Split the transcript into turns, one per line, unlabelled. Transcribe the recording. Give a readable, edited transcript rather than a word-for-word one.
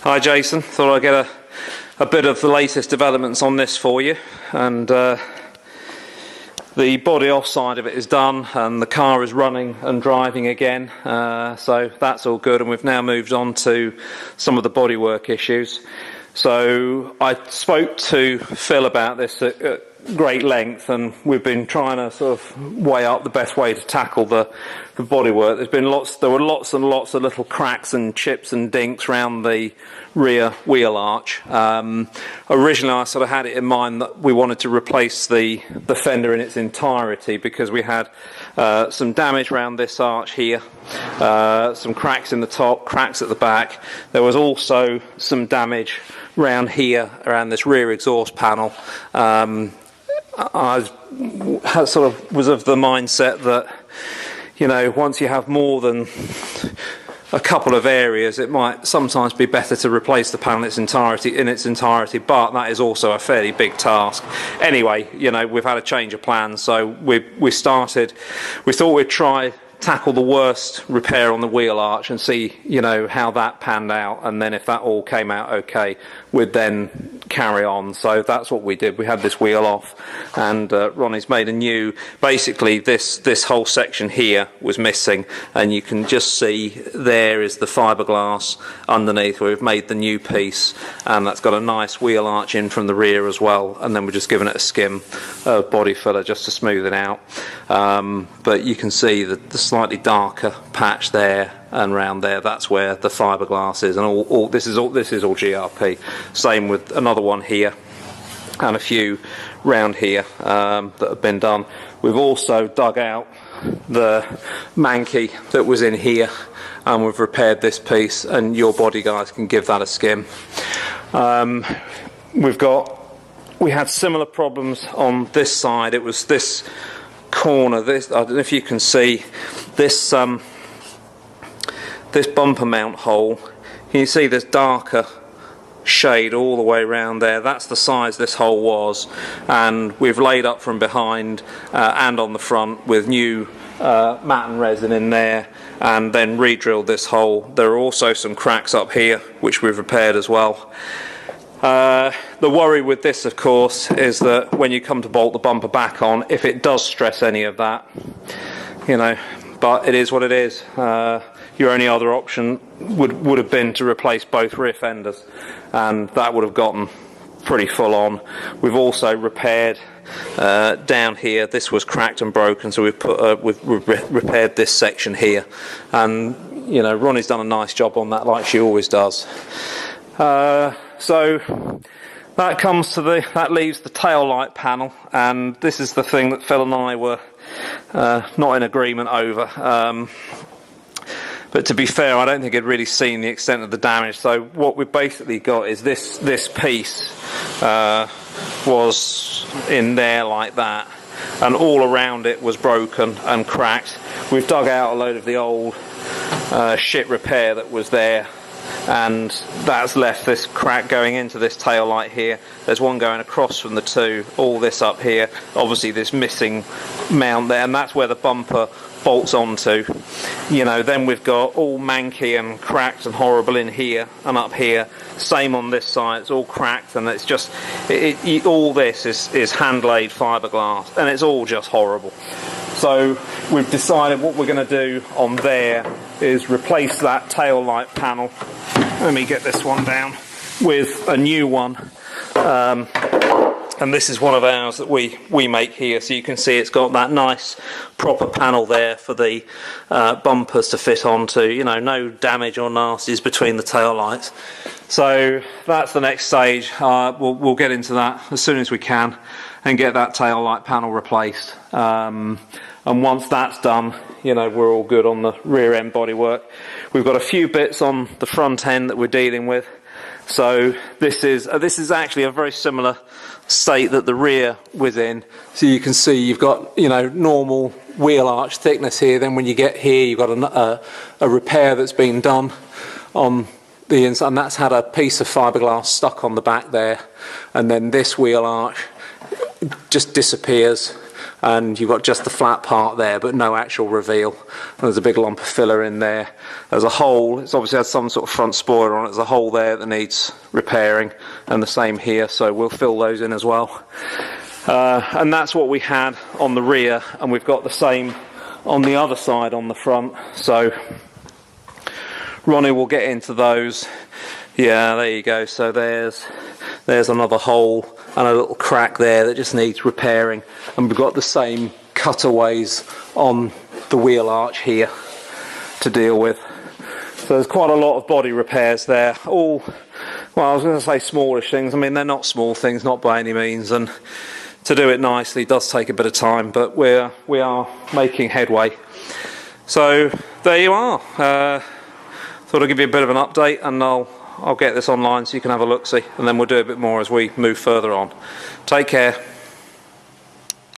Hi Jason, thought I'd get a bit of the latest developments on this for you, and the body off side of it is done and the car is running and driving again, so that's all good, and we've now moved on to some of the bodywork issues. So I spoke to Phil about this at great length, and we've been trying to sort of weigh up the best way to tackle the bodywork. There were lots and lots of little cracks and chips and dinks around the rear wheel arch. Originally I sort of had it in mind that we wanted to replace the fender in its entirety, because we had some damage around this arch here, some cracks in the top, cracks at the back. There was also some damage around here, around this rear exhaust panel. I sort of was of the mindset that, you know, once you have more than a couple of areas, it might sometimes be better to replace the panel in its entirety, but that is also a fairly big task. Anyway, you know, we've had a change of plans, so we thought we'd try tackle the worst repair on the wheel arch and see, you know, how that panned out, and then if that all came out okay, we'd then carry on. So that's what we did. We had this wheel off, and Ronnie's made a new, basically this whole section here was missing, and you can just see there is the fiberglass underneath where we've made the new piece, and that's got a nice wheel arch in from the rear as well, and then we're just giving it a skim of body filler just to smooth it out. But you can see that the slightly darker patch there and round there, that's where the fiberglass is, and all this is all GRP. Same with another one here and a few round here that have been done. We've also dug out the manky that was in here, and we've repaired this piece, and your body guys can give that a skim. We had similar problems on this side. It was this corner, I don't know if you can see this this bumper mount hole. Can you see this darker shade all the way around there? That's the size this hole was, and we've laid up from behind and on the front with new matte and resin in there, and then re-drilled this hole. There are also some cracks up here which we've repaired as well. The worry with this, of course, is that when you come to bolt the bumper back on, if it does stress any of that, you know, but it is what it is. Your only other option would have been to replace both rear fenders, and that would have gotten pretty full on. We've also repaired down here. This was cracked and broken, so we've repaired this section here, and you know, Ronnie's done a nice job on that, like she always does. So that leaves the tail light panel, and this is the thing that Phil and I were not in agreement over. But to be fair, I don't think he'd really seen the extent of the damage. So what we've basically got is this piece was in there like that, and all around it was broken and cracked. We've dug out a load of the old shit repair that was there, and that's left this crack going into this tail light here. There's one going across from the two, all this up here, obviously this missing mount there, and that's where the bumper bolts onto. You know, then we've got all manky and cracked and horrible in here and up here. Same on this side, it's all cracked, and it's just all this is hand laid fiberglass, and it's all just horrible. So we've decided what we're going to do on there is replace that tail light panel. Let me get this one down, with a new one. And this is one of ours that we make here, so you can see it's got that nice proper panel there for the bumpers to fit onto. You know, no damage or nasties between the tail lights. So that's the next stage. We'll get into that as soon as we can and get that tail light panel replaced. And once that's done, you know, we're all good on the rear end bodywork. We've got a few bits on the front end that we're dealing with. So this is actually a very similar state that the rear was in. So you can see you've got, you know, normal wheel arch thickness here. Then when you get here, you've got a repair that's been done on the inside, and that's had a piece of fiberglass stuck on the back there. And then this wheel arch just disappears, and you've got just the flat part there but no actual reveal. And there's a big lump of filler in there. There's a hole, it's obviously has some sort of front spoiler on it, there's a hole there that needs repairing, and the same here, so we'll fill those in as well. And that's what we had on the rear, and we've got the same on the other side on the front, so Ronnie will get into those. Yeah, there you go, so there's another hole and a little crack there that just needs repairing, and we've got the same cutaways on the wheel arch here to deal with. So there's quite a lot of body repairs there, all, well, I was going to say smallish things. I mean, they're not small things, not by any means, and to do it nicely does take a bit of time, but we are making headway. So there you are. Thought I'd give you a bit of an update, and I'll get this online so you can have a look-see, and then we'll do a bit more as we move further on. Take care.